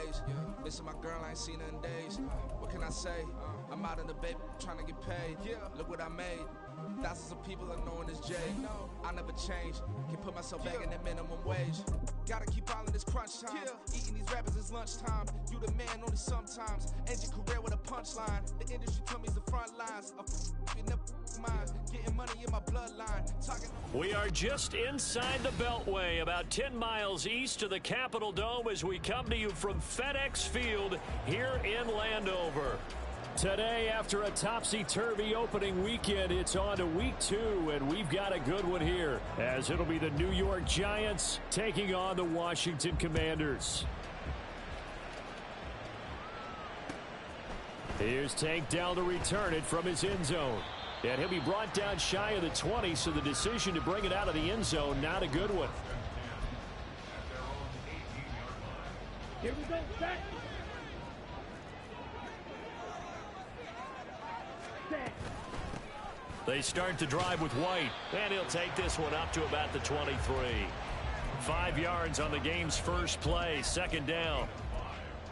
ways. Missing my girl, I ain't seen her in days. What can I say? I'm out in the baby, trying to get paid. Look what I made. Thousands of people are knowing this Jay. I never change. Can put myself back in the minimum wage. Gotta keep all in this crunch time. Eating these rappers is lunchtime. You the man only sometimes. End your career with a punchline. The industry told me the front lines. In the mind. Getting money in my bloodline. We are just inside the Beltway, about 10 miles east of the Capitol Dome as we come to you from FedEx Field here in Landover. Today, after a topsy-turvy opening weekend, it's on to week 2, and we've got a good one here, as it'll be the New York Giants taking on the Washington Commanders. Here's Tank Dell to return it from his end zone. And he'll be brought down shy of the 20, so the decision to bring it out of the end zone, not a good one. Here we go, set. They start the drive with White, and he'll take this one up to about the 23. 5 yards on the game's first play, second down.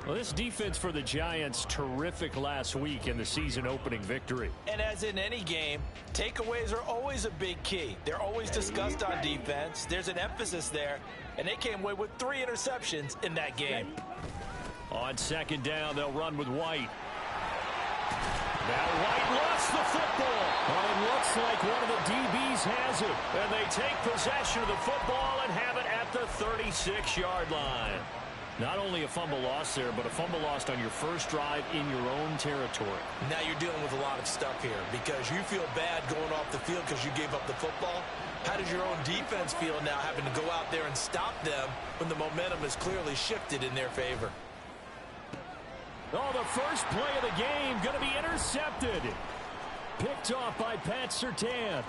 Well, this defense for the Giants, terrific last week in the season-opening victory. And as in any game, takeaways are always a big key. They're always discussed on defense. There's an emphasis there, and they came away with 3 interceptions in that game. On second down, they'll run with White. Now White lost the football. Well, it looks like one of the DBs has it. And they take possession of the football and have it at the 36-yard line. Not only a fumble loss there, but a fumble lost on your first drive in your own territory. Now you're dealing with a lot of stuff here because you feel bad going off the field because you gave up the football. How does your own defense feel now having to go out there and stop them when the momentum is clearly shifted in their favor? Oh, the first play of the game going to be intercepted. Picked off by Pat Surtain.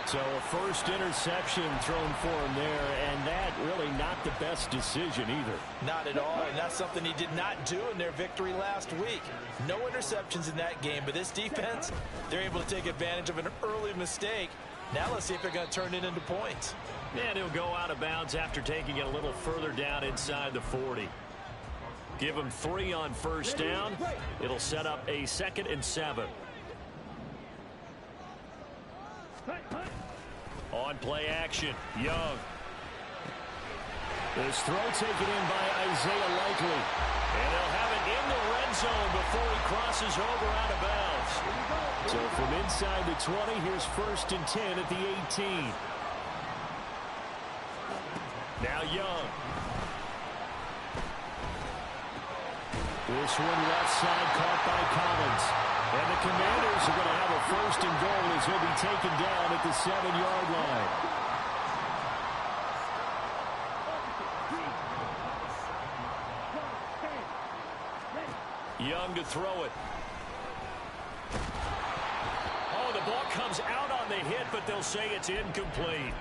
So a first interception thrown for him there, and that really not the best decision either. Not at all, and that's something he did not do in their victory last week. No interceptions in that game, but this defense, they're able to take advantage of an early mistake. Now let's see if they're going to turn it into points. And he'll go out of bounds after taking it a little further down inside the 40. Give him 3 on first down. It'll set up a 2nd and 7. On play action, Young. This throw taken in by Isaiah Likely. And they'll have it in the red zone before he crosses over out of bounds. So from inside the 20, here's 1st and 10 at the 18. Now Young. This one left side caught by Collins. And the Commanders are going to have a 1st and goal as he'll be taken down at the 7-yard line. Young to throw it. Oh, the ball comes out on the hit, but they'll say it's incomplete.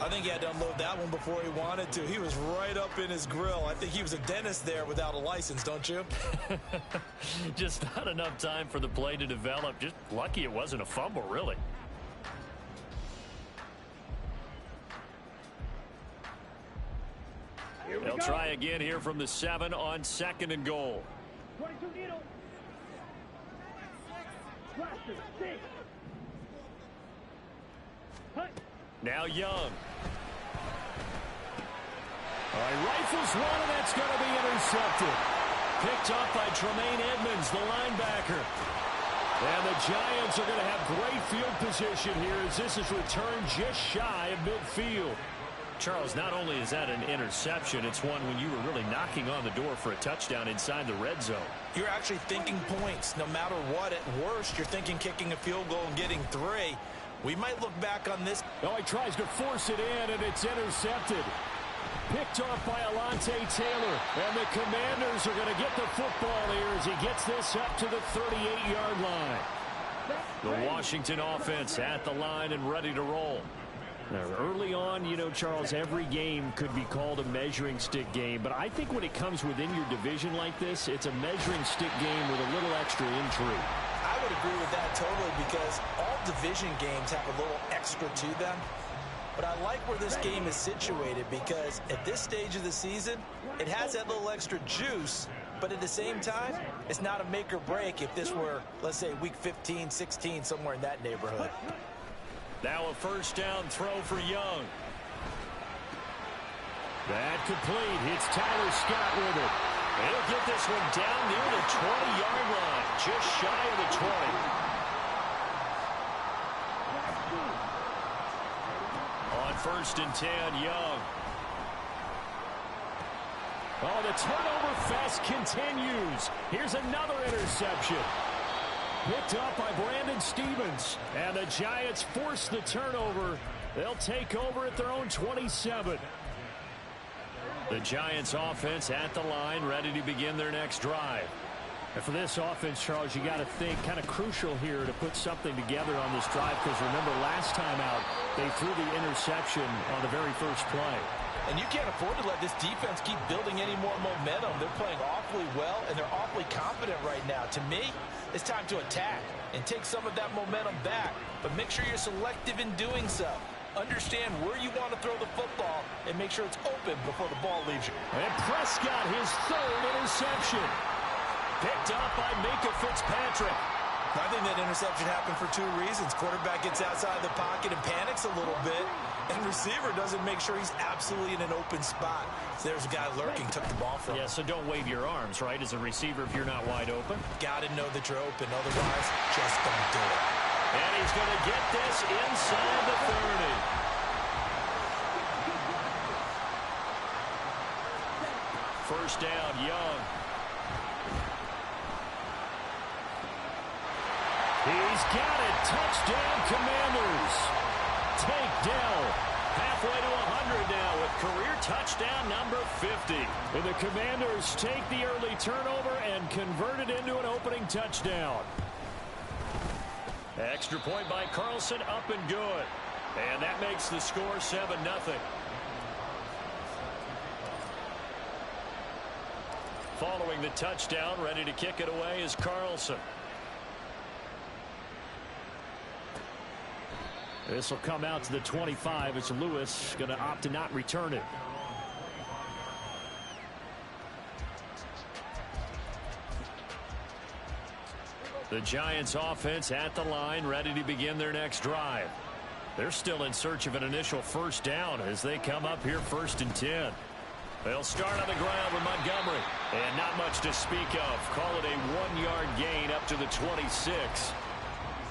I think he had to unload that one before he wanted to. He was right up in his grill. I think he was a dentist there without a license, don't you? Just not enough time for the play to develop. Just lucky it wasn't a fumble, really. They'll try again here from the 7 on 2nd and goal. 22 needle. Now Young. All right, rifles one, and that's going to be intercepted. Picked up by Tremaine Edmonds, the linebacker. And the Giants are going to have great field position here as this is returned just shy of midfield. Charles, not only is that an interception, it's one when you were really knocking on the door for a touchdown inside the red zone. You're actually thinking points. No matter what, at worst, you're thinking kicking a field goal and getting 3. We might look back on this. Oh, he tries to force it in, and it's intercepted. Picked off by Alontae Taylor. And the Commanders are going to get the football here as he gets this up to the 38-yard line. The Washington offense at the line and ready to roll. Now, early on, you know, Charles, every game could be called a measuring stick game. But I think when it comes within your division like this, it's a measuring stick game with a little extra intrigue. I would agree with that totally because all division games have a little extra to them. but I like where this game is situated because at this stage of the season, it has that little extra juice, but at the same time, it's not a make or break if this were, let's say, week 15, 16, somewhere in that neighborhood. Now a first down throw for Young. That complete. It's Tyler Scott with it. He'll get this one down near the 20-yard line, just shy of the 20. On 1st and 10, Young. Oh, the turnover fest continues. Here's another interception. Picked up by Brandon Stevens. And the Giants force the turnover. They'll take over at their own 27. The Giants offense at the line, ready to begin their next drive. And for this offense, Charles, you got to think kind of crucial here to put something together on this drive, because remember last time out, they threw the interception on the very first play. And you can't afford to let this defense keep building any more momentum. They're playing awfully well, and they're awfully confident right now. To me, it's time to attack and take some of that momentum back, but make sure you're selective in doing so. Understand where you want to throw the football and make sure it's open before the ball leaves you. And Prescott, his third interception. Picked up by Minka Fitzpatrick. I think that interception happened for two reasons. Quarterback gets outside the pocket and panics a little bit, and receiver doesn't make sure he's absolutely in an open spot. So there's a guy lurking, took the ball from him. Yeah, so don't wave your arms, right, as a receiver if you're not wide open. Got to know that you're open. Otherwise, just don't do it. And he's going to get this inside the 30. First down, Young. He's got it. Touchdown, Commanders. Tank Dell halfway to 100 now with career touchdown number 50. And the Commanders take the early turnover and convert it into an opening touchdown. Extra point by Carlson, up and good. And that makes the score 7-0. Following the touchdown, ready to kick it away is Carlson. This will come out to the 25 as Lewis going to opt to not return it. The Giants offense at the line, ready to begin their next drive. They're still in search of an initial first down as they come up here 1st and 10. They'll start on the ground with Montgomery. And not much to speak of. Call it a 1-yard gain up to the 26.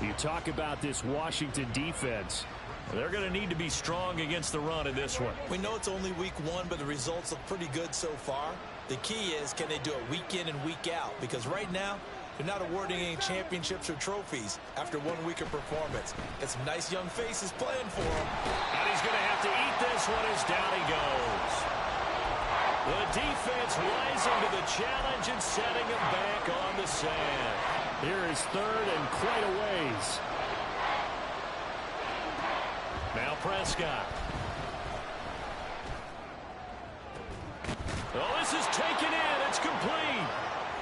You talk about this Washington defense. They're going to need to be strong against the run in this one. We know it's only week 1, but the results look pretty good so far. The key is, can they do it week in and week out? Because right now, they're not awarding any championships or trophies after 1 week of performance. Got some nice young faces playing for him. And he's going to have to eat this one as down he goes. The defense rising to the challenge and setting him back on the sand. Here is 3rd and quite a ways. Now Prescott. Oh, this is taken in. It's complete.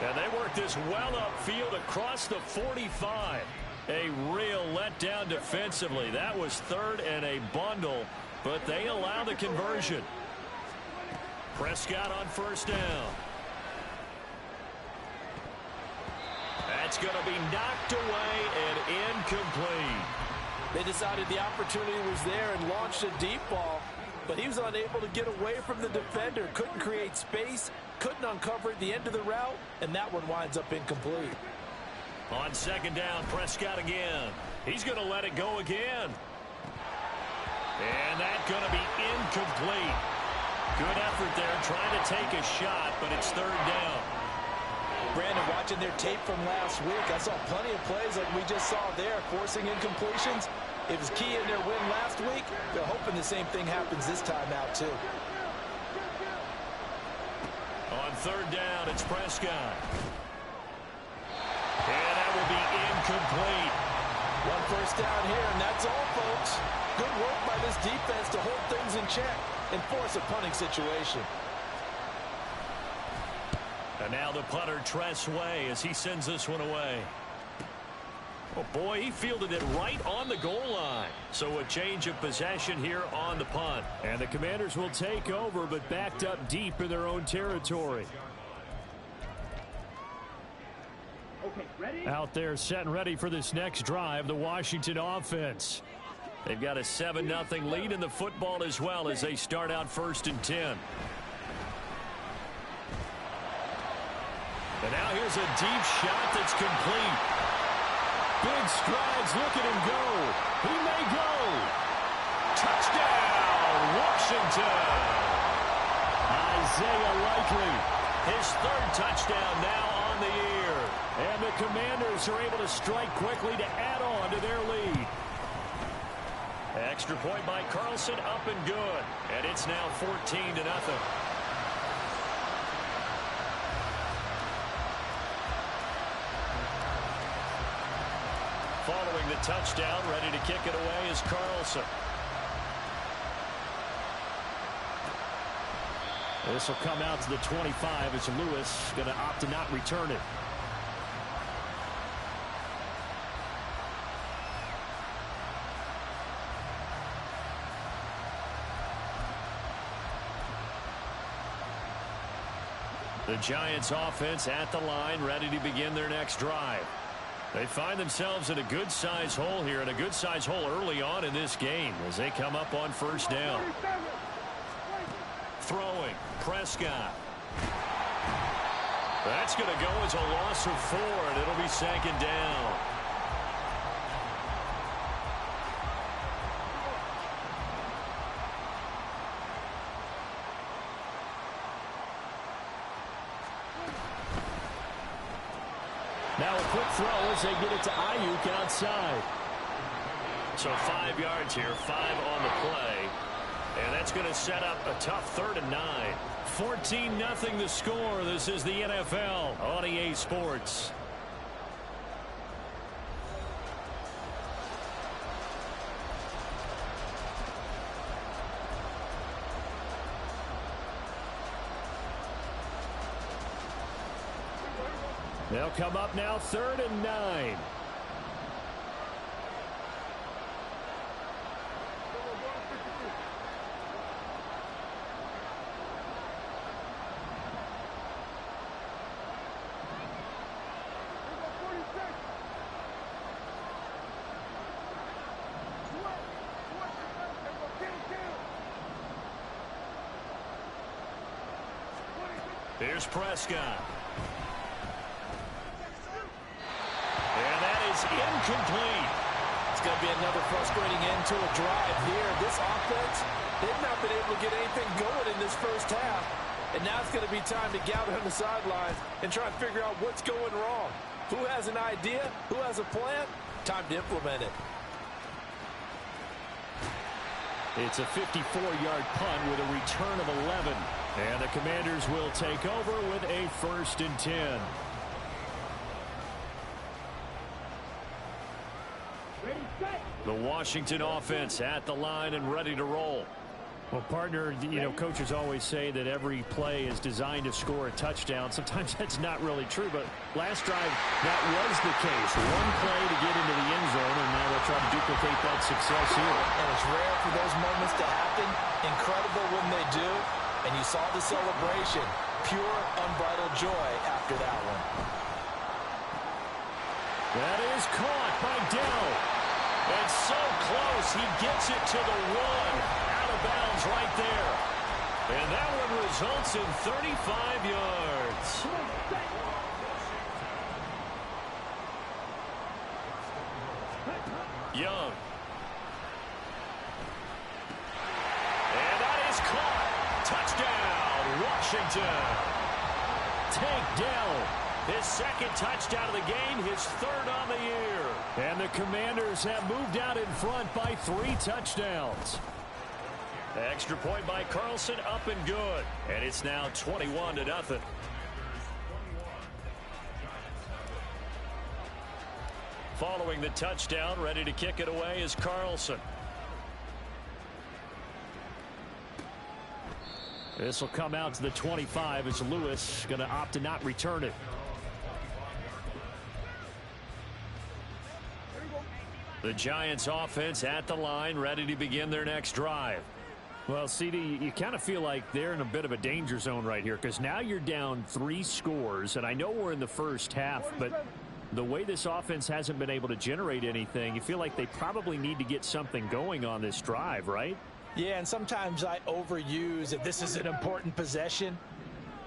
And they work this well upfield across the 45. A real letdown defensively. That was 3rd and a bundle, but they allow the conversion. Prescott on first down. That's going to be knocked away and incomplete. They decided the opportunity was there and launched a deep ball, but he was unable to get away from the defender. Couldn't create space, couldn't uncover at the end of the route, and that one winds up incomplete. On 2nd down, Prescott again. He's going to let it go again. And that's going to be incomplete. Good effort there, trying to take a shot, but it's 3rd down. Brandon, watching their tape from last week, I saw plenty of plays like we just saw there, forcing incompletions. It was key in their win last week. They're hoping the same thing happens this time out, too. On 3rd down, it's Prescott. And that will be incomplete. 1 first down here, and that's all, folks. Good work by this defense to hold things in check and force a punting situation. And now the punter, Tress Way, as he sends this one away. Oh, boy, he fielded it right on the goal line. So a change of possession here on the punt. And the Commanders will take over, but backed up deep in their own territory. Okay, ready? Out there set and ready for this next drive, the Washington offense. They've got a 7-0 lead in the football as well as they start out 1st and 10. And now here's a deep shot that's complete. Big strides, look at him go. He may go. Touchdown, Washington. Isaiah Likely, his 3rd touchdown now on the year. And the Commanders are able to strike quickly to add on to their lead. Extra point by Carlson, up and good. And it's now 14-0. Following the touchdown, ready to kick it away is Carlson. This will come out to the 25 as Lewis going to opt to not return it. The Giants offense at the line, ready to begin their next drive. They find themselves in a good-size hole here, and a good-size hole early on in this game as they come up on 1st down. Throwing, Prescott. That's going to go as a loss of 4, and it'll be 2nd down. Now a quick throw as they get it to Ayuk outside. So 5 yards here, 5 on the play. And that's going to set up a tough 3rd and 9. 14-0 the score. This is the NFL on EA Sports. They'll come up now 3rd and 9. Here's Prescott. And that is incomplete. It's going to be another frustrating end to a drive here. This offense, they've not been able to get anything going in this first half. And now it's going to be time to gather on the sidelines and try and figure out what's going wrong. Who has an idea? Who has a plan? Time to implement it. It's a 54-yard punt with a return of 11. And the Commanders will take over with a 1st and 10. The Washington offense at the line and ready to roll. Well, partner, you know, coaches always say that every play is designed to score a touchdown. Sometimes that's not really true, but last drive, that was the case. One play to get into the end zone, and now they'll try to duplicate that success here. And it's rare for those moments to happen. Incredible when they do. And you saw the celebration. Pure, unbridled joy after that one. That is caught by Dell. And so close, he gets it to the 1. Out of bounds right there. And that one results in 35 yards. Young. And that is caught. Touchdown, Washington. Tank Dell. His 2nd touchdown of the game, his 3rd on the year. And the Commanders have moved out in front by 3 touchdowns. Extra point by Carlson, up and good. And it's now 21-0. Following the touchdown, ready to kick it away is Carlson. This will come out to the 25 as Lewis going to opt to not return it. The Giants offense at the line, ready to begin their next drive. Well, CD, you kind of feel like they're in a bit of a danger zone right here because now you're down 3 scores, and I know we're in the first half, but the way this offense hasn't been able to generate anything, you feel like they probably need to get something going on this drive, right? Yeah, and sometimes I overuse if this is an important possession.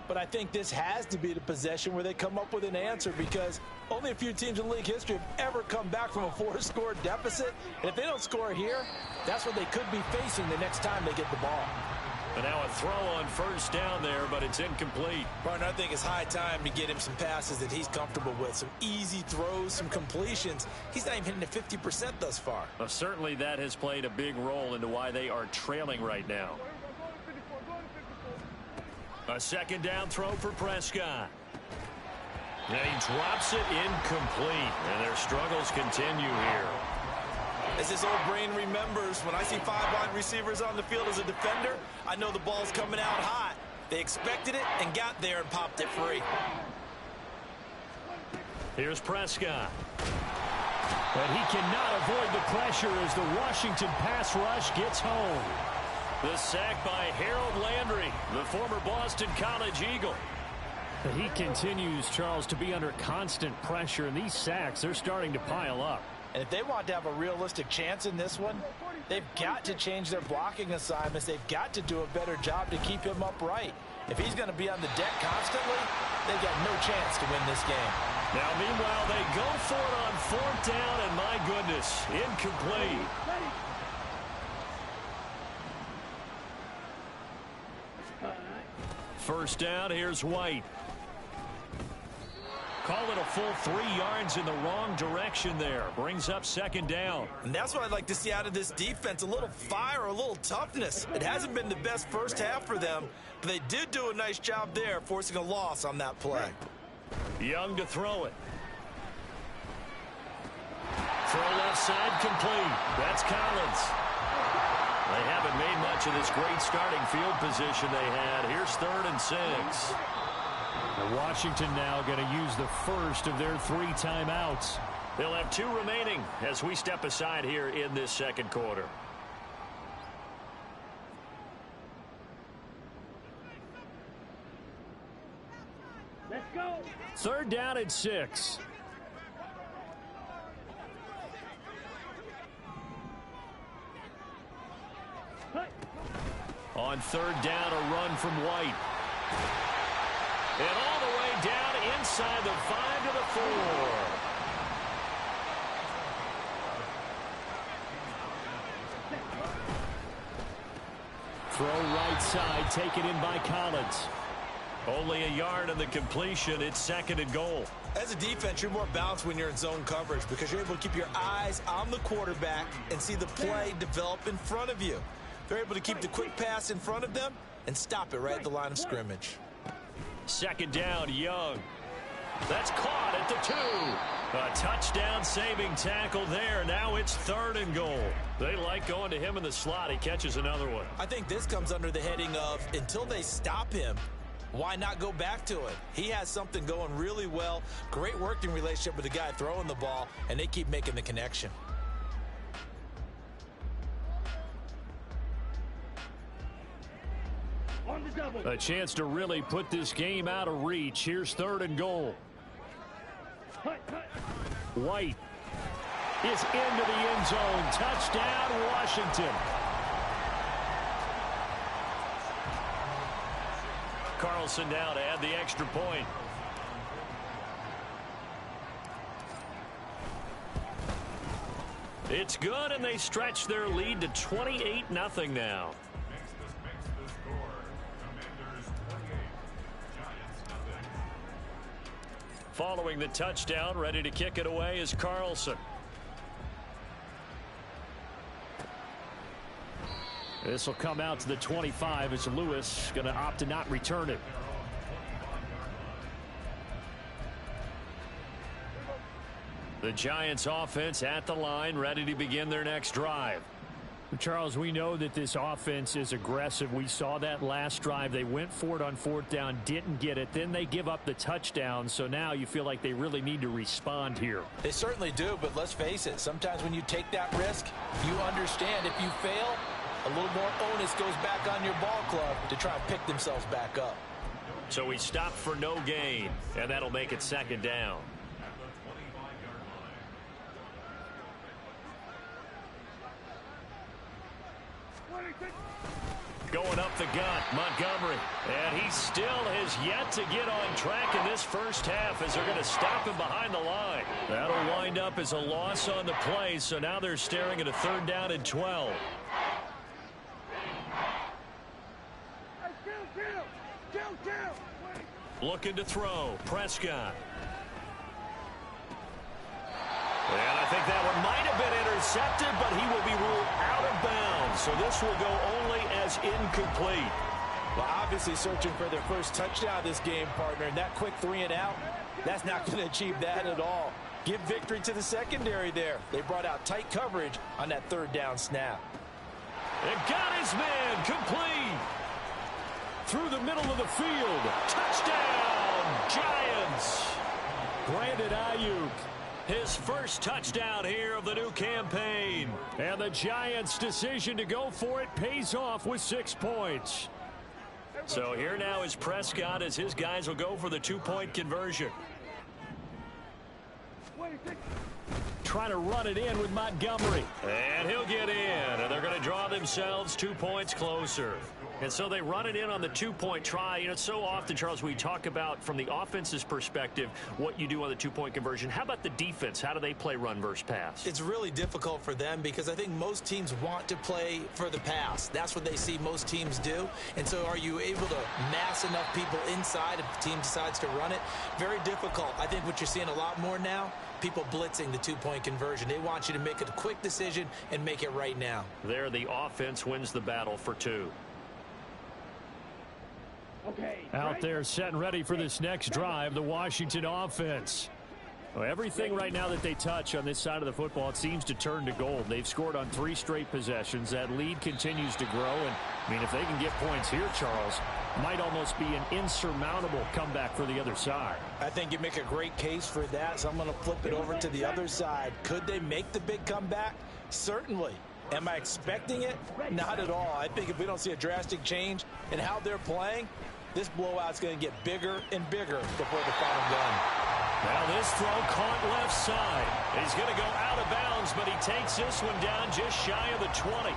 But I think this has to be the possession where they come up with an answer because only a few teams in league history have ever come back from a 4-score deficit. And if they don't score here, that's what they could be facing the next time they get the ball. And now a throw on first down there, but it's incomplete. Partner, I think it's high time to get him some passes that he's comfortable with. Some easy throws, some completions. He's not even hitting at 50% thus far. Well, certainly that has played a big role into why they are trailing right now. A second down throw for Prescott. And he drops it incomplete. And their struggles continue here. As his old brain remembers, when I see 5 wide receivers on the field as a defender, I know the ball's coming out hot. They expected it and got there and popped it free. Here's Prescott. And he cannot avoid the pressure as the Washington pass rush gets home. The sack by Harold Landry, the former Boston College Eagle. He continues, Charles, to be under constant pressure, and these sacks, they're starting to pile up. And if they want to have a realistic chance in this one, they've got to change their blocking assignments. They've got to do a better job to keep him upright. If he's going to be on the deck constantly, they've got no chance to win this game. Now, meanwhile, they go for it on 4th down, and my goodness, incomplete. First down, here's White. Call it a full 3 yards in the wrong direction there. Brings up second down. And that's what I'd like to see out of this defense. A little fire, a little toughness. It hasn't been the best first half for them, but they did do a nice job there, forcing a loss on that play. Young to throw it. Throw left side complete. That's Collins. They haven't made much of this great starting field position they had. Here's 3rd and 6. Washington now going to use the first of their 3 timeouts. They'll have 2 remaining as we step aside here in this second quarter. Let's go. 3rd down and 6. On 3rd down, a run from White. And all the way down inside the 5 to the 4. Throw right side, taken in by Collins. Only a yard on the completion. It's 2nd and goal. As a defense, you're more balanced when you're in zone coverage because you're able to keep your eyes on the quarterback and see the play develop in front of you. They're able to keep the quick pass in front of them and stop it right at the line of scrimmage. 2nd down, Young. That's caught at the 2. A touchdown saving tackle there. Now it's 3rd and goal. They like going to him in the slot. He catches another one. I think this comes under the heading of until they stop him, why not go back to it? He has something going really well. Great working relationship with the guy throwing the ball, and they keep making the connection. A chance to really put this game out of reach. Here's 3rd and goal. White is into the end zone. Touchdown, Washington. Carlson now to add the extra point. It's good, and they stretch their lead to 28-0 now. Following the touchdown, ready to kick it away is Carlson. This will come out to the 25 as Lewis going to opt to not return it. The Giants offense at the line, ready to begin their next drive. Charles, we know that this offense is aggressive. We saw that last drive. They went for it on fourth down, didn't get it. Then they give up the touchdown. So now you feel like they really need to respond here. They certainly do, but let's face it. Sometimes when you take that risk, you understand if you fail, a little more onus goes back on your ball club to try and pick themselves back up. So we stop for no gain, and that'll make it second down. Going up the gut, Montgomery. And he still has yet to get on track in this first half as they're going to stop him behind the line. That'll wind up as a loss on the play, so now they're staring at a third down and 12. Looking to throw, Prescott. And I think that one might have been intercepted, but he will be ruled out of bounds. So this will go only as incomplete. Well, obviously searching for their first touchdown this game, partner. And that quick 3 and out, that's not going to achieve that at all. Give victory to the secondary there. They brought out tight coverage on that third down snap. And got his man complete. Through the middle of the field. Touchdown, Giants. Brandon Ayuk. His first touchdown here of the new campaign. And the Giants' decision to go for it pays off with 6 points. So here now is Prescott as his guys will go for the 2-point conversion. Trying to run it in with Montgomery. And he'll get in. And they're going to draw themselves 2 points closer. And so they run it in on the 2-point try. You know, so often, Charles, we talk about from the offense's perspective what you do on the 2-point conversion. How about the defense? How do they play run versus pass? It's really difficult for them because I think most teams want to play for the pass. That's what they see most teams do. And so are you able to mass enough people inside if the team decides to run it? Very difficult. I think what you're seeing a lot more now, people blitzing the 2-point conversion. They want you to make a quick decision and make it right now. There, the offense wins the battle for 2. Out there set and ready for this next drive, the Washington offense. Well, everything right now that they touch on this side of the football, it seems to turn to gold. They've scored on 3 straight possessions. That lead continues to grow. And, I mean, if they can get points here, Charles, might almost be an insurmountable comeback for the other side. I think you make a great case for that, so I'm going to flip it over to the other side. Could they make the big comeback? Certainly. Am I expecting it? Not at all. I think if we don't see a drastic change in how they're playing, this blowout's going to get bigger and bigger before the final gun. Now this throw caught left side. He's going to go out of bounds, but he takes this one down just shy of the 20.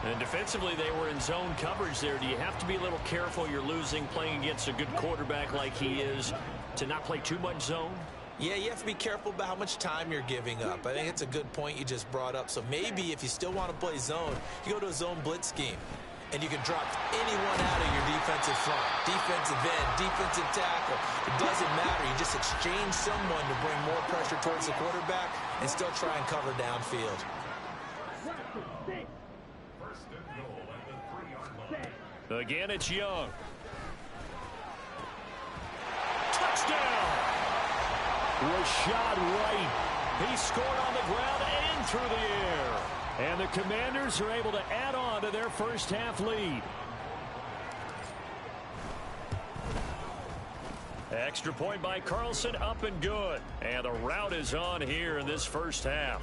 And defensively, they were in zone coverage there. Do you have to be a little careful? You're losing playing against a good quarterback like he is to not play too much zone? Yeah, you have to be careful about how much time you're giving up. I think it's a good point you just brought up. So maybe if you still want to play zone, you go to a zone blitz scheme. And you can drop anyone out of your defensive front, defensive end, defensive tackle. It doesn't matter. You just exchange someone to bring more pressure towards the quarterback and still try and cover downfield. Again, it's Young. Touchdown! Rashad White. He scored on the ground and through the air. And the Commanders are able to add on to their first half lead. Extra point by Carlson, up and good. And the route is on here in this first half.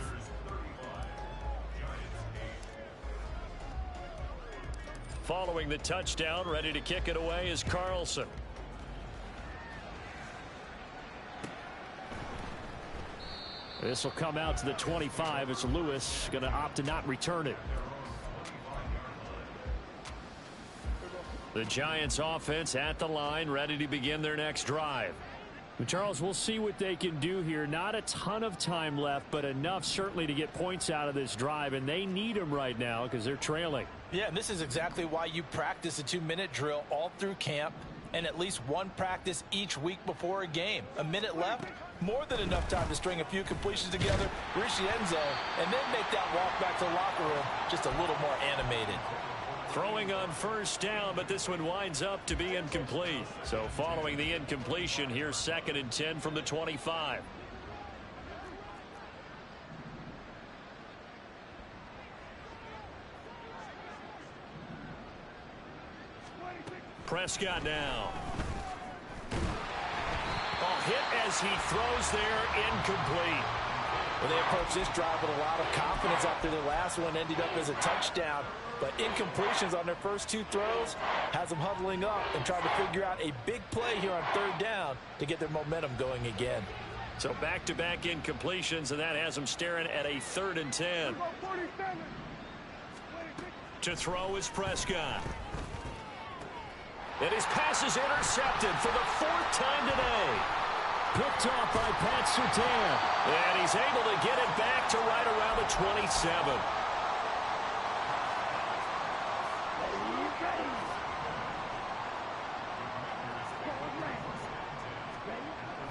Following the touchdown, ready to kick it away is Carlson. This will come out to the 25 as Lewis going to opt to not return it. The Giants offense at the line, ready to begin their next drive. And Charles, we'll see what they can do here. Not a ton of time left, but enough certainly to get points out of this drive, and they need them right now because they're trailing. Yeah, and this is exactly why you practice a 2-minute drill all through camp and at least one practice each week before a game. A minute left, more than enough time to string a few completions together, reach the end zone, and then make that walk back to the locker room just a little more animated. Throwing on first down, but this one winds up to be incomplete. So following the incompletion, here's 2nd and 10 from the 25. Prescott now. Hit as he throws there, incomplete. Well, they approached this drive with a lot of confidence after the last one ended up as a touchdown. But incompletions on their first two throws has them huddling up and trying to figure out a big play here on third down to get their momentum going again. So back-to-back incompletions, and that has them staring at a 3rd and 10. To throw is Prescott. And his pass is intercepted for the 4th time today. Picked off by Pat Surtain. And he's able to get it back to right around the 27.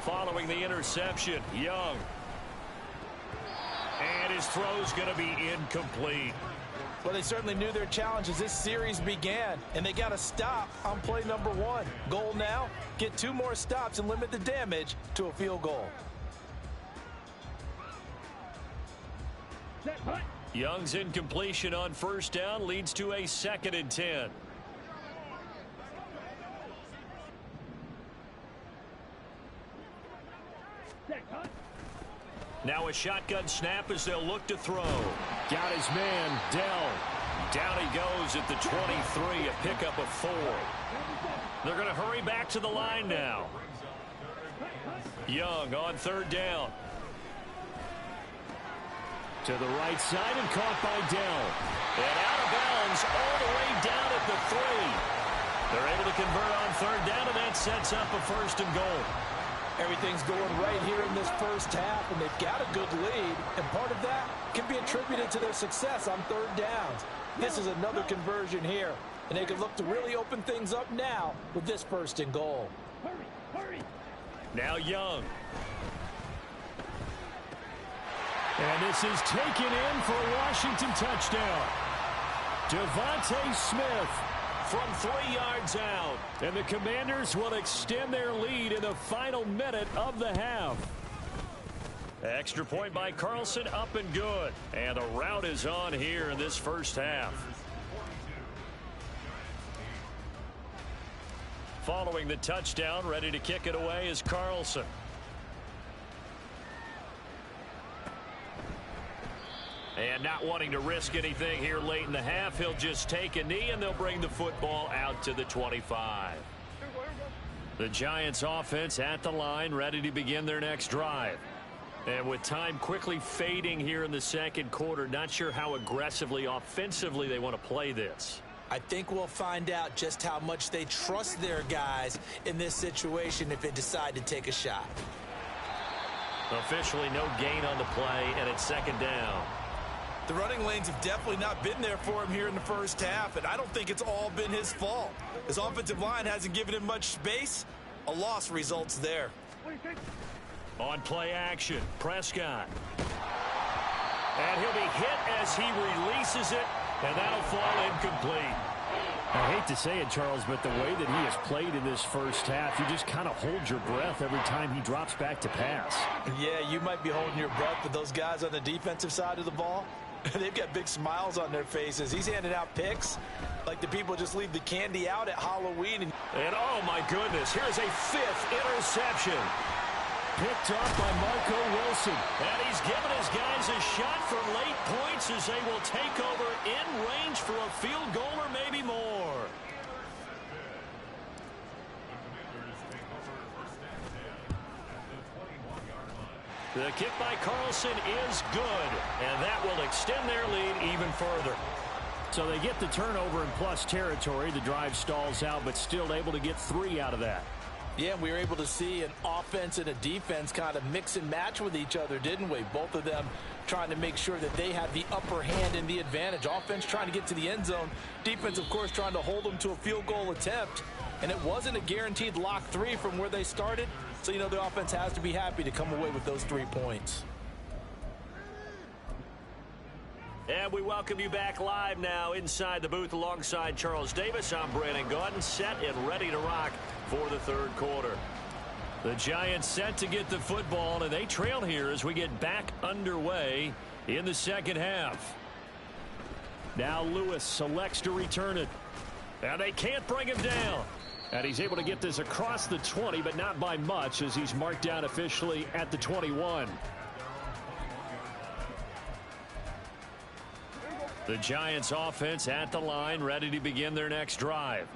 Following the interception, Young. And his throw's going to be incomplete. Well, they certainly knew their challenge as this series began, and they got to stop on play number 1. Goal now, get 2 more stops and limit the damage to a field goal. Young's incompletion on first down leads to a 2nd and 10. Now a shotgun snap as they'll look to throw. Got his man, Dell. Down he goes at the 23, a pickup of 4. They're going to hurry back to the line now. Young on third down. To the right side and caught by Dell. And out of bounds all the way down at the 3. They're able to convert on third down, and that sets up a 1st and goal. Everything's going right here in this first half, and they've got a good lead, and part of that can be attributed to their success on third downs. This is another conversion here, and they can look to really open things up now with this 1st and goal. Hurry. Now Young. And this is taken in for a Washington touchdown. Devontae Smith from 3 yards out. And the Commanders will extend their lead in the final minute of the half. Extra point by Carlson, up and good. And a rout is on here in this first half. Following the touchdown, ready to kick it away is Carlson. And not wanting to risk anything here late in the half, he'll just take a knee, and they'll bring the football out to the 25. The Giants offense at the line, ready to begin their next drive. And with time quickly fading here in the second quarter, not sure how aggressively, offensively they want to play this. I think we'll find out just how much they trust their guys in this situation if they decide to take a shot. Officially no gain on the play, and it's 2nd down. The running lanes have definitely not been there for him here in the first half, and I don't think it's all been his fault. His offensive line hasn't given him much space. A loss results there. On play action, Prescott. And he'll be hit as he releases it, and that'll fall incomplete. I hate to say it, Charles, but the way that he has played in this first half, you just kind of hold your breath every time he drops back to pass. Yeah, you might be holding your breath, but those guys on the defensive side of the ball, they've got big smiles on their faces. He's handing out picks like the people just leave the candy out at Halloween. And oh my goodness, here's a 5th interception. Picked off by Marco Wilson. And he's given his guys a shot for late points as they will take over in range for a field goal or maybe more. The kick by Carlson is good, and that will extend their lead even further. So they get the turnover in plus territory. The drive stalls out, but still able to get 3 out of that. Yeah, we were able to see an offense and a defense kind of mix and match with each other, didn't we? Both of them trying to make sure that they have the upper hand and the advantage. Offense trying to get to the end zone. Defense, of course, trying to hold them to a field goal attempt. And it wasn't a guaranteed lock 3 from where they started. So, you know, the offense has to be happy to come away with those 3 points. And we welcome you back live now inside the booth alongside Charles Davis. I'm Brandon Gaudin, set and ready to rock for the third quarter. The Giants set to get the football, and they trail here as we get back underway in the second half. Now Lewis selects to return it. And they can't bring him down. And he's able to get this across the 20, but not by much, as he's marked down officially at the 21. The Giants offense at the line, ready to begin their next drive.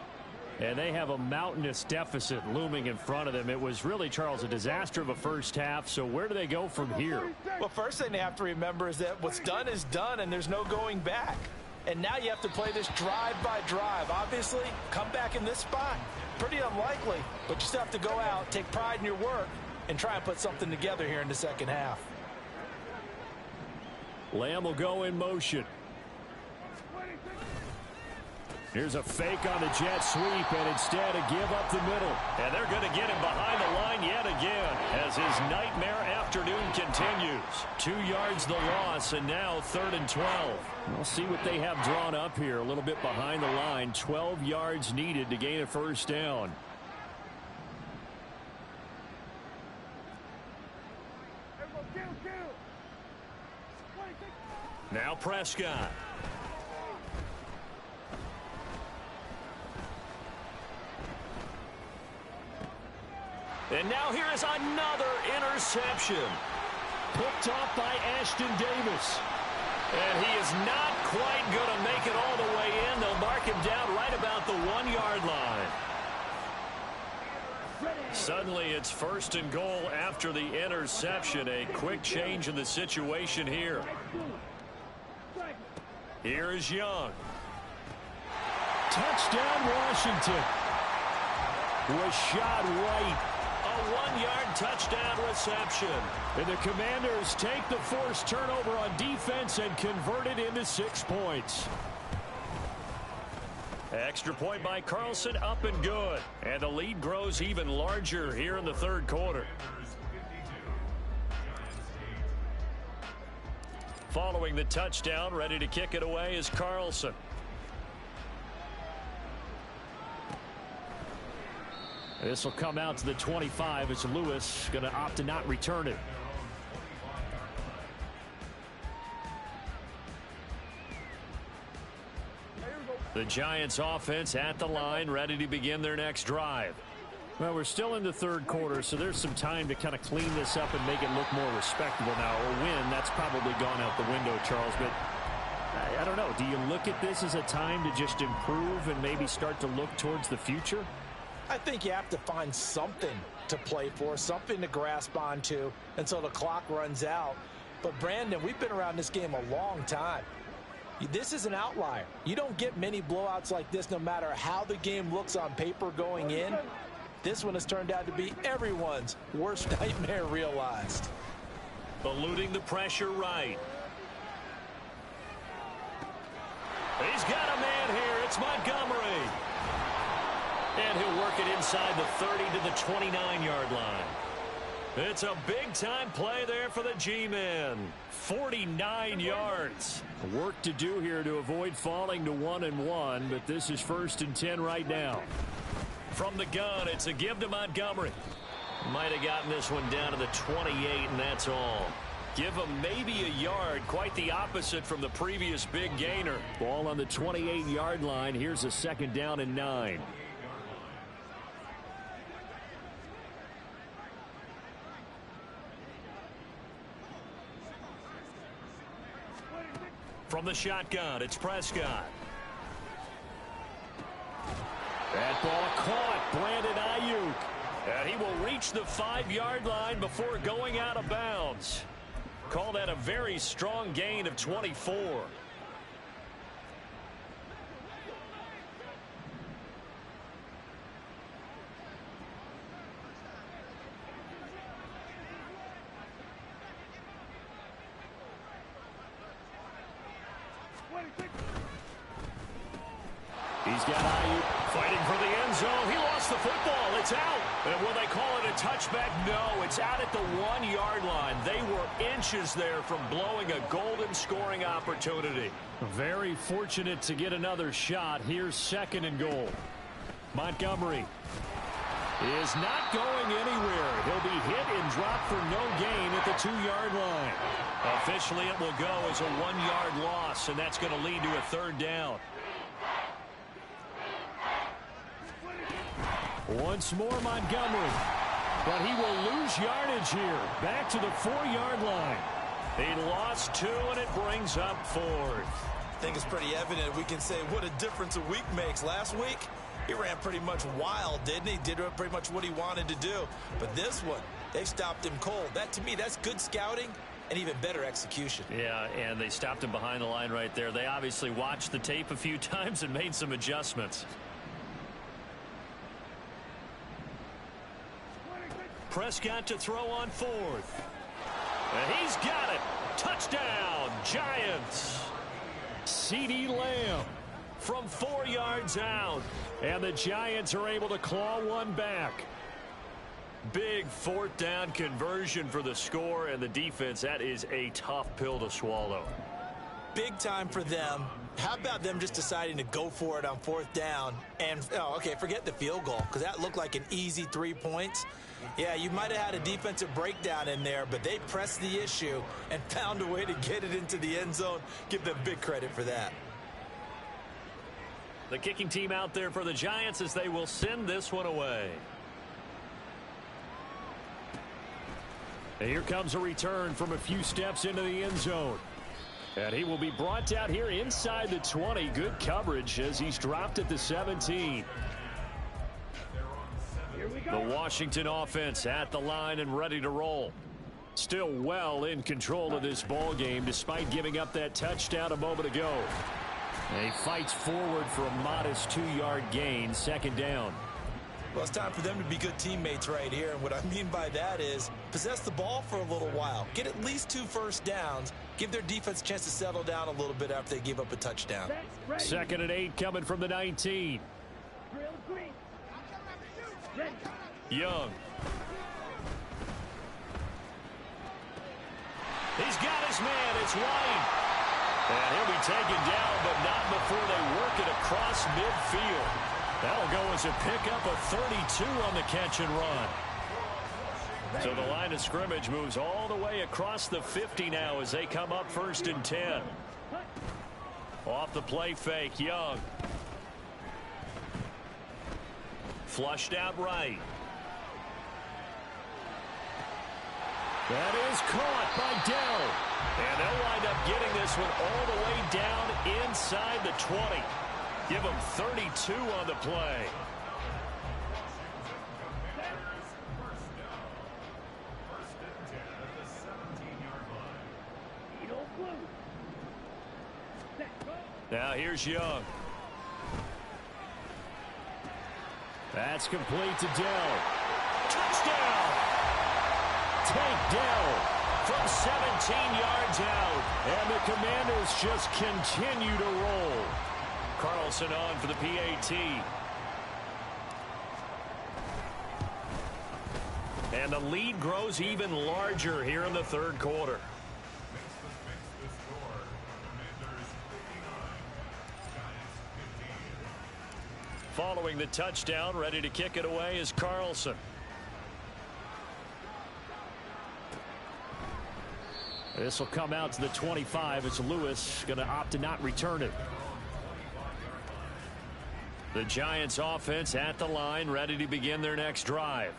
And they have a mountainous deficit looming in front of them. It was really, Charles, a disaster of a first half. So where do they go from here? Well, first thing they have to remember is that what's done is done, and there's no going back. And now you have to play this drive by drive. Obviously, come back in this spot, pretty unlikely. But you still have to go out, take pride in your work, and try and put something together here in the second half. Lamb will go in motion. Here's a fake on the jet sweep, and instead a give up the middle. And they're going to get him behind the line yet again as his nightmare afternoon continues. 2 yards the loss, and now 3rd and 12. We'll see what they have drawn up here. A little bit behind the line. 12 yards needed to gain a first down. Now Prescott. And now here is another interception. Picked off by Ashton Davis. And he is not quite going to make it all the way in. They'll mark him down right about the 1-yard line. Suddenly it's 1st and goal after the interception. A quick change in the situation here. Here is Young. Touchdown, Washington. Was shot right. A 1-yard touchdown reception. And the Commanders take the forced turnover on defense and convert it into 6 points. Extra point by Carlson, up and good. And the lead grows even larger here in the 3rd quarter. Following the touchdown, ready to kick it away is Carlson. This will come out to the 25 as Lewis going to opt to not return it. The Giants offense at the line, ready to begin their next drive. Well, we're still in the 3rd quarter, so there's some time to kind of clean this up and make it look more respectable now. A win, that's probably gone out the window, Charles, but I don't know. Do you look at this as a time to just improve and maybe start to look towards the future? I think you have to find something to play for, something to grasp onto until the clock runs out. But, Brandon, we've been around this game a long time. This is an outlier. You don't get many blowouts like this no matter how the game looks on paper going in. This one has turned out to be everyone's worst nightmare realized. Eluding the pressure right. He's got a man here. It's Montgomery. And he'll work it inside the 30 to the 29-yard line. It's a big-time play there for the G-men. 49 yards. Work to do here to avoid falling to 1-1, but this is 1st and 10 right now. From the gun, it's a give to Montgomery. Might have gotten this one down to the 28, and that's all. Give him maybe a yard. Quite the opposite from the previous big gainer. Ball on the 28-yard line. Here's a 2nd down and 9. From the shotgun, it's Prescott. That ball caught. Brandon Ayuk. And he will reach the 5-yard line before going out of bounds. Call that a very strong gain of 24. He's got Ayuk fighting for the end zone. He lost the football. It's out. And will they call it a touchback? No, it's out at the 1-yard line. They were inches there from blowing a golden scoring opportunity. Very fortunate to get another shot. Here's 2nd and goal. Montgomery is not going anywhere. He'll be hit and dropped for no gain at the 2-yard line. Officially, it will go as a 1-yard loss, and that's going to lead to a 3rd down. Once more, Montgomery. But he will lose yardage here. Back to the 4-yard line. He lost 2, and it brings up 4th. I think it's pretty evident. We can say what a difference a week makes. Last week, he ran pretty much wild, didn't he? Did pretty much what he wanted to do. But this one, they've stopped him cold. That, to me, that's good scouting and even better execution. Yeah, and they stopped him behind the line right there. They obviously watched the tape a few times and made some adjustments. Prescott to throw on 4th. And he's got it. Touchdown, Giants. CeeDee Lamb from 4 yards out. And the Giants are able to claw one back. Big 4th down conversion for the score, and the defense, that is a tough pill to swallow. Big time for them. How about them just deciding to go for it on 4th down? And, okay, forget the field goal, because that looked like an easy 3 points. Yeah, you might have had a defensive breakdown in there, but they pressed the issue and found a way to get it into the end zone. Give them big credit for that. The kicking team out there for the Giants as they will send this one away. And here comes a return from a few steps into the end zone. And he will be brought out here inside the 20. Good coverage as he's dropped at the 17. The Washington offense at the line and ready to roll. Still well in control of this ball game despite giving up that touchdown a moment ago. And he fights forward for a modest 2-yard gain, 2nd down. Well, it's time for them to be good teammates right here. And what I mean by that is possess the ball for a little while. Get at least 2 first downs. Give their defense a chance to settle down a little bit after they give up a touchdown. 2nd and 8 coming from the 19. Young. He's got his man. It's White. And he'll be taken down, but not before they work it across midfield. That'll go as a pickup of 32 on the catch and run. So the line of scrimmage moves all the way across the 50 now as they come up 1st and 10. Off the play fake, Young. Flushed out right. That is caught by Dell. And they'll wind up getting this one all the way down inside the 20. Give them 32 on the play. Now here's Young. That's complete to Dell. Touchdown! Take Dell from 17 yards out. And the Commanders just continue to roll. Carlson on for the PAT. And the lead grows even larger here in the 3rd quarter. Following the touchdown, ready to kick it away is Carlson. This will come out to the 25 as Lewis going to opt to not return it. The Giants offense at the line, ready to begin their next drive.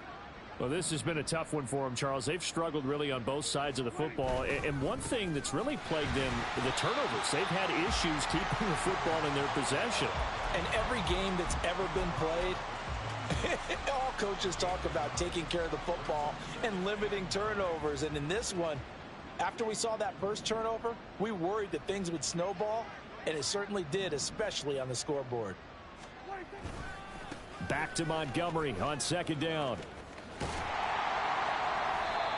Well, this has been a tough one for them, Charles. They've struggled really on both sides of the football. And one thing that's really plagued them, the turnovers. They've had issues keeping the football in their possession. And every game that's ever been played, all coaches talk about taking care of the football and limiting turnovers. And in this one, after we saw that first turnover, we worried that things would snowball, and it certainly did, especially on the scoreboard. Back to Montgomery on 2nd down.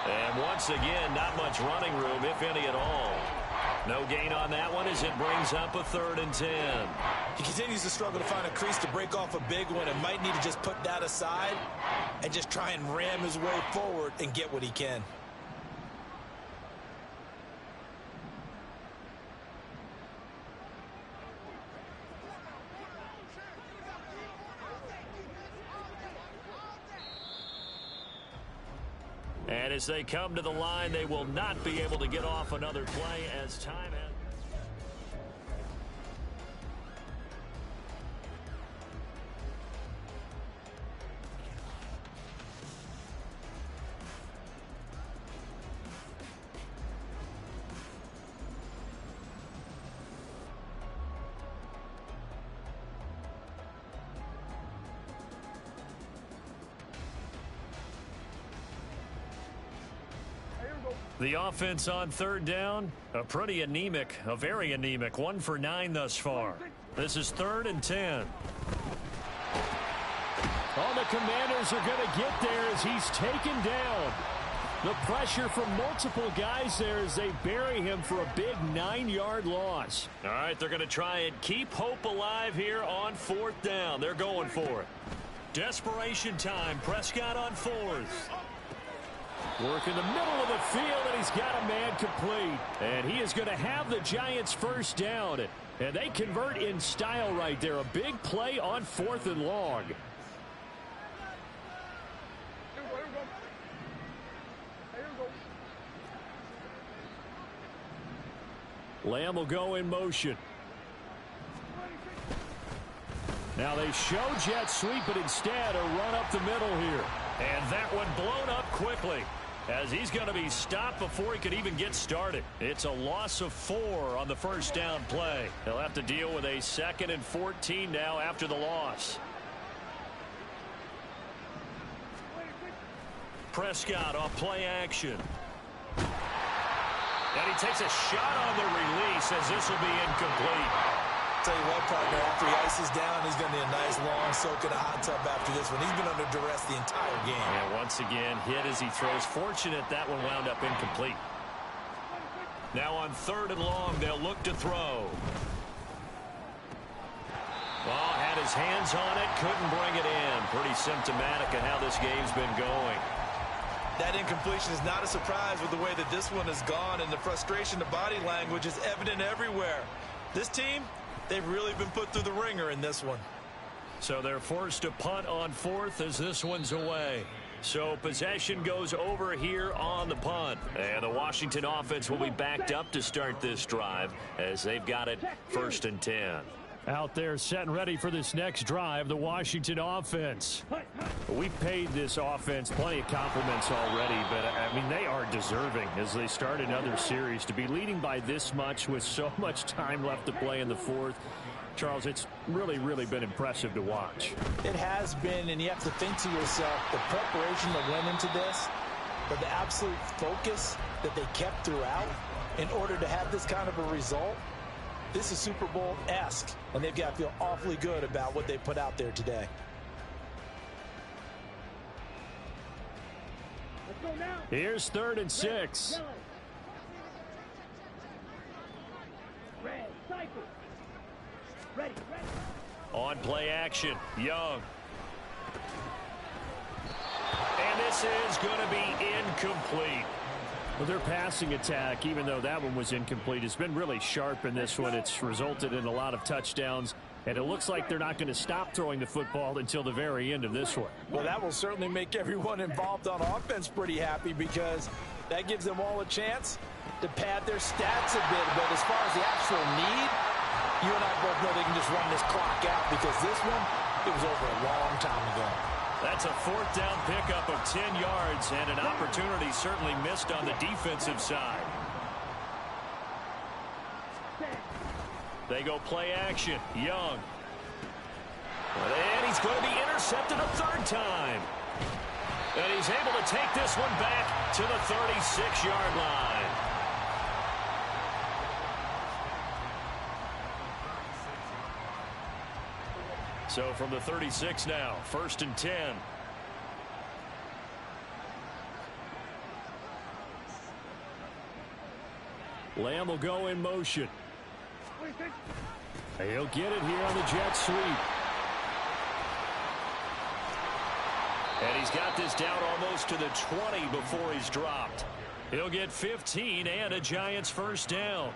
And once again, not much running room, if any at all. No gain on that one as it brings up a 3rd and 10. He continues to struggle to find a crease to break off a big one and might need to just put that aside and just try and ram his way forward and get what he can. And as they come to the line, they will not be able to get off another play as time has. The offense on third down, a very anemic, 1 for 9 thus far. This is 3rd and 10. Oh, the Commanders are going to get there as he's taken down. The pressure from multiple guys there as they bury him for a big 9-yard loss. All right, they're going to try and keep hope alive here on 4th down. They're going for it. Desperation time. Prescott on 4th. Work in the middle of the field, and he's got a man complete. And he is going to have the Giants' first down. And they convert in style right there. A big play on 4th and long. Lamb will go in motion. Now they show jet sweep, but instead a run up the middle here. And that one blown up quickly as he's going to be stopped before he could even get started. It's a loss of 4 on the first down play. They'll have to deal with a 2nd and 14 now after the loss. Prescott off play action. And he takes a shot on the release as this will be incomplete. Tell you what, partner, after he ices down, he's going to need a nice long soak in a hot tub after this one. He's been under duress the entire game. And once again, hit as he throws. Fortunate that one wound up incomplete. Now on 3rd and long, they'll look to throw. Oh, had his hands on it, couldn't bring it in. Pretty symptomatic of how this game's been going. That incompletion is not a surprise with the way that this one has gone, and the frustration, the body language is evident everywhere. This team, they've really been put through the ringer in this one. So they're forced to punt on 4th as this one's away. So possession goes over here on the punt. And the Washington offense will be backed up to start this drive as they've got it 1st and 10. Out there set and ready for this next drive, the Washington offense. We've paid this offense plenty of compliments already, but, I mean, they are deserving as they start another series. To be leading by this much with so much time left to play in the 4th, Charles, it's really, really been impressive to watch. It has been, and you have to think to yourself, the preparation that went into this, but the absolute focus that they kept throughout in order to have this kind of a result. This is Super Bowl-esque, and they've got to feel awfully good about what they put out there today. Let's go now. Here's 3rd and 6. Red, cycle. Ready. On play action, Young. And this is going to be incomplete. Well, their passing attack, even though that one was incomplete, has been really sharp in this one. It's resulted in a lot of touchdowns, and it looks like they're not going to stop throwing the football until the very end of this one. Well, that will certainly make everyone involved on offense pretty happy because that gives them all a chance to pad their stats a bit. But as far as the actual need, you and I both know they can just run this clock out because this one, it was over a long time ago. That's a 4th down pickup of 10 yards and an opportunity certainly missed on the defensive side. They go play action. Young. And he's going to be intercepted a 3rd time. And he's able to take this one back to the 36-yard line. So from the 36 now, 1st and 10. Lamb will go in motion. He'll get it here on the jet sweep. And he's got this down almost to the 20 before he's dropped. He'll get 15 and a Giants first down.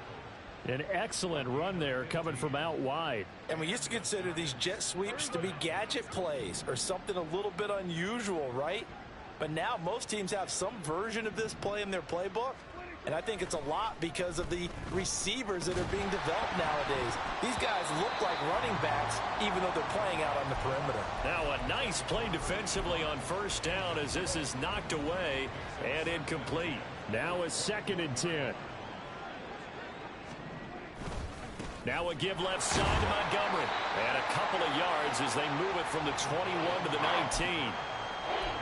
An excellent run there coming from out wide. And we used to consider these jet sweeps to be gadget plays or something a little bit unusual, right? But now most teams have some version of this play in their playbook. And I think it's a lot because of the receivers that are being developed nowadays. These guys look like running backs even though they're playing out on the perimeter. Now a nice play defensively on first down as this is knocked away and incomplete. Now a 2nd and 10. Now a give left side to Montgomery. And a couple of yards as they move it from the 21 to the 19.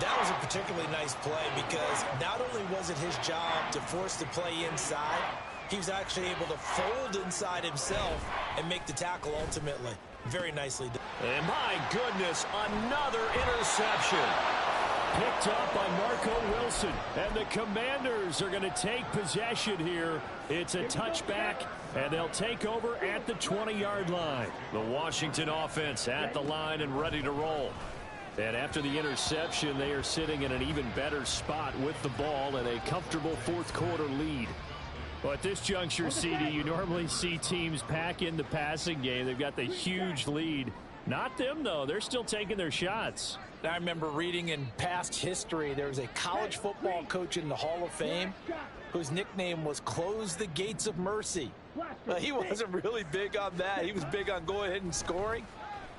That was a particularly nice play because not only was it his job to force the play inside, he was actually able to fold inside himself and make the tackle ultimately. Very nicely done. And my goodness, another interception. Picked up by Marco Wilson. And the Commanders are going to take possession here. It's a touchback, and they'll take over at the 20-yard line. The Washington offense at the line and ready to roll. And after the interception, they are sitting in an even better spot with the ball and a comfortable fourth-quarter lead. Well, at this juncture, CD, you normally see teams pack in the passing game. They've got the huge lead. Not them, though. They're still taking their shots. I remember reading in past history, there was a college football coach in the Hall of Fame whose nickname was Close the Gates of Mercy. He wasn't really big on that. He was big on going ahead and scoring.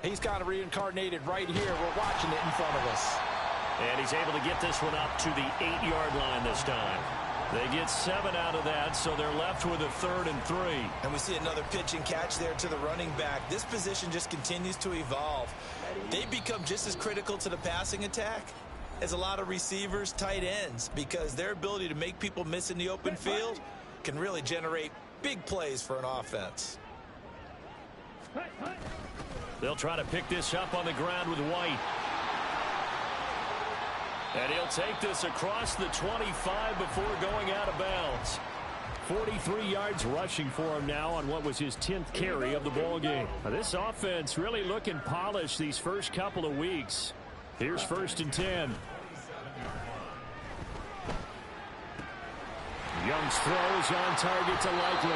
He's kind of reincarnated right here. We're watching it in front of us. And he's able to get this one up to the 8-yard line this time. They get 7 out of that, so they're left with a 3rd and 3. And we see another pitch and catch there to the running back. This position just continues to evolve. They become just as critical to the passing attack as a lot of receivers, tight ends, because their ability to make people miss in the open field can really generate big plays for an offense. They'll try to pick this up on the ground with White. And he'll take this across the 25 before going out of bounds. 43 yards rushing for him now on what was his 10th carry of the ball game. Now, this offense really looking polished these first couple of weeks. Here's 1st and 10. Young's throw is on target to Likely.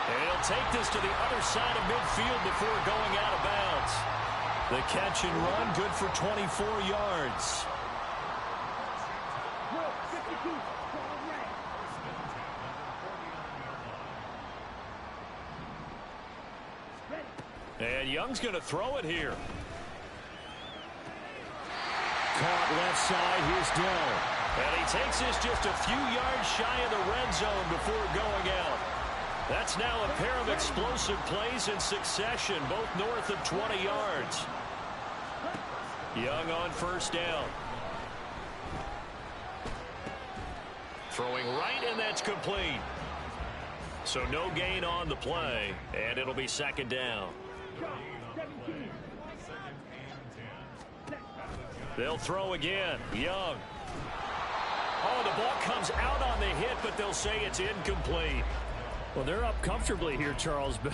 And he'll take this to the other side of midfield before going out of bounds. The catch and run good for 24 yards. And Young's going to throw it here. Caught left side. Here's Dell. And he takes this just a few yards shy of the red zone before going out. That's now a pair of explosive plays in succession, both north of 20 yards. Young on 1st down. Throwing right, and that's complete. So no gain on the play, and it'll be 2nd down. They'll throw again. Young. Oh, the ball comes out on the hit, but they'll say it's incomplete. Well, they're up comfortably here, Charles, but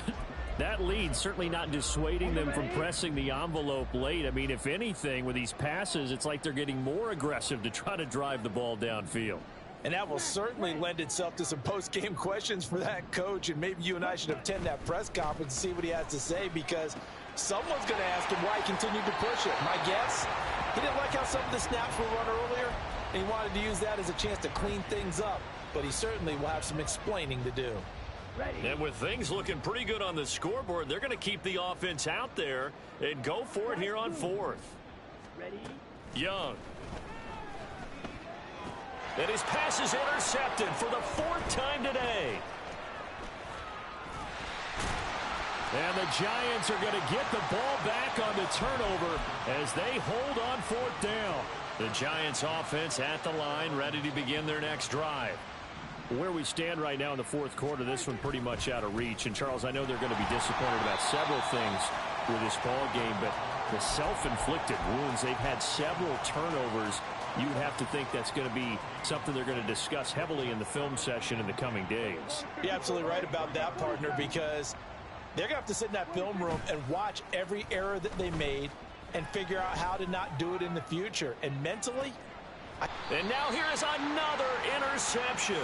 that lead certainly not dissuading them from pressing the envelope late. I mean, if anything, with these passes, it's like they're getting more aggressive to try to drive the ball downfield. And that will certainly lend itself to some post-game questions for that coach, and maybe you and I should attend that press conference and see what he has to say, because someone's going to ask him why he continued to push it. My guess, he didn't like how some of the snaps were run earlier, and he wanted to use that as a chance to clean things up, but he certainly will have some explaining to do. And with things looking pretty good on the scoreboard, they're going to keep the offense out there and go for it here on 4th. Young. And his pass is intercepted for the 4th time today. And the Giants are going to get the ball back on the turnover as they hold on 4th down. The Giants offense at the line, ready to begin their next drive. Where we stand right now in the 4th quarter, this one pretty much out of reach. And, Charles, I know they're going to be disappointed about several things with this ball game, but the self-inflicted wounds, they've had several turnovers. You would have to think that's going to be something they're going to discuss heavily in the film session in the coming days. You're absolutely right about that, partner, because they're going to have to sit in that film room and watch every error that they made and figure out how to not do it in the future. And mentally... And now here is another interception.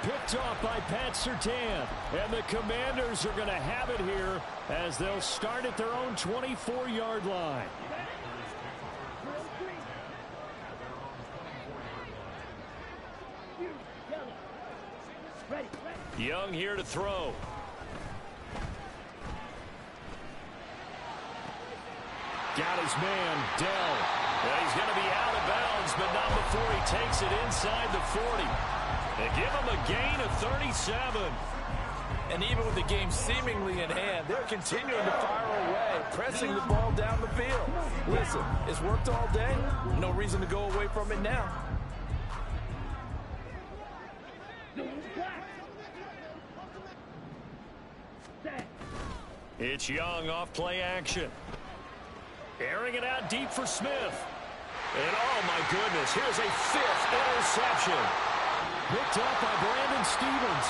Picked off by Pat Surtain. And the Commanders are going to have it here as they'll start at their own 24-yard line. Young here to throw. Got his man, Dell. Well, he's going to be out of bounds, but not before he takes it inside the 40. They give him a gain of 37. And even with the game seemingly in hand, they're continuing to fire away, pressing the ball down the field. Listen, it's worked all day. No reason to go away from it now. It's Young off play action. Airing it out deep for Smith. And oh my goodness, here's a 5th interception. Picked up by Brandon Stevens.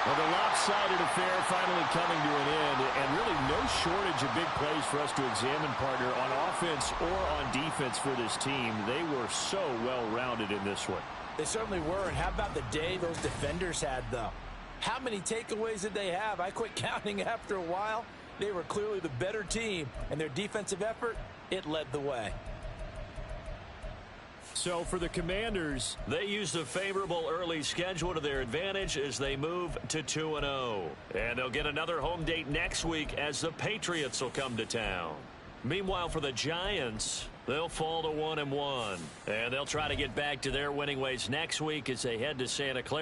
Well, the lopsided affair finally coming to an end, and really no shortage of big plays for us to examine, partner, on offense or on defense for this team. They were so well-rounded in this one. They certainly were, and how about the day those defenders had, though? How many takeaways did they have? I quit counting after a while. They were clearly the better team, and their defensive effort, it led the way. So for the Commanders, they used a favorable early schedule to their advantage as they move to 2-0. And they'll get another home date next week as the Patriots will come to town. Meanwhile, for the Giants, they'll fall to 1-1. And they'll try to get back to their winning ways next week as they head to Santa Clara.